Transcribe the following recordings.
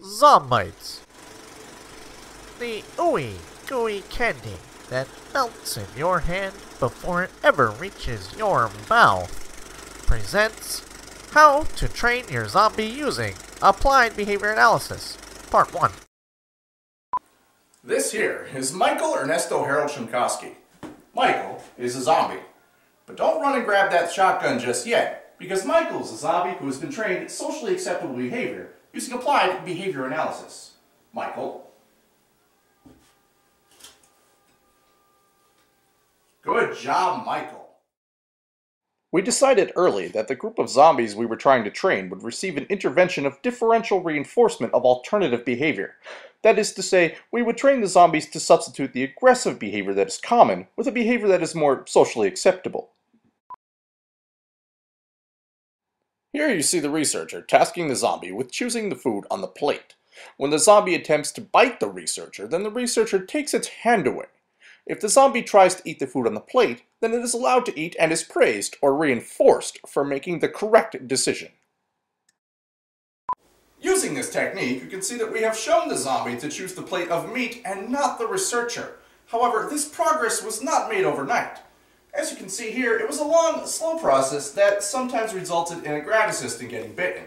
Zombites. The ooey gooey candy that melts in your hand before it ever reaches your mouth presents How to Train Your Zombie Using Applied Behavior Analysis, Part 1. This here is Michael Ernesto Harold Shimkowski. Michael is a zombie. But don't run and grab that shotgun just yet, because Michael is a zombie who has been trained in socially acceptable behavior using applied behavior analysis. Michael? Good job, Michael. We decided early that the group of zombies we were trying to train would receive an intervention of differential reinforcement of alternative behavior. That is to say, we would train the zombies to substitute the aggressive behavior that is common with a behavior that is more socially acceptable. Here you see the researcher tasking the zombie with choosing the food on the plate. When the zombie attempts to bite the researcher, then the researcher takes its hand away. If the zombie tries to eat the food on the plate, then it is allowed to eat and is praised or reinforced for making the correct decision. Using this technique, you can see that we have shown the zombie to choose the plate of meat and not the researcher. However, this progress was not made overnight. As you can see here, it was a long, slow process that sometimes resulted in a grad assistant getting bitten.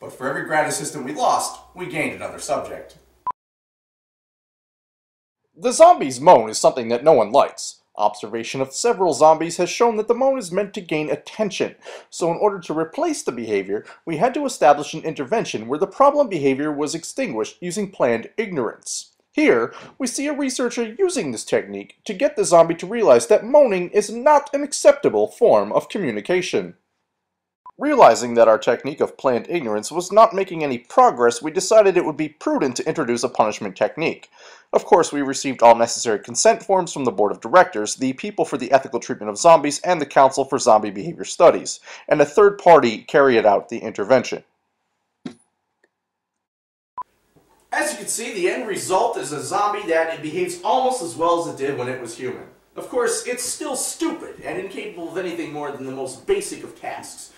But for every grad assistant we lost, we gained another subject. The zombie's moan is something that no one likes. Observation of several zombies has shown that the moan is meant to gain attention, so in order to replace the behavior, we had to establish an intervention where the problem behavior was extinguished using planned ignorance. Here, we see a researcher using this technique to get the zombie to realize that moaning is not an acceptable form of communication. Realizing that our technique of planned ignorance was not making any progress, we decided it would be prudent to introduce a punishment technique. Of course, we received all necessary consent forms from the Board of Directors, the People for the Ethical Treatment of Zombies, and the Council for Zombie Behavior Studies, and a third party carried out the intervention. As you can see, the end result is a zombie that behaves almost as well as it did when it was human. Of course, it's still stupid and incapable of anything more than the most basic of tasks.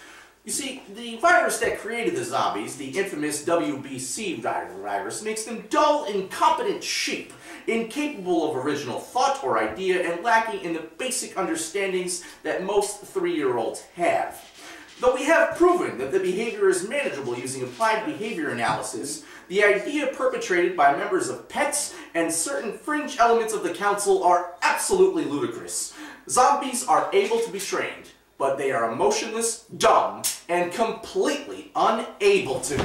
You see, the virus that created the zombies, the infamous WBC virus, makes them dull, incompetent sheep, incapable of original thought or idea, and lacking in the basic understandings that most 3-year-olds have. Though we have proven that the behavior is manageable using applied behavior analysis, the idea perpetrated by members of PETS and certain fringe elements of the council are absolutely ludicrous. Zombies are able to be trained, but they are emotionless, dumb, and completely unable to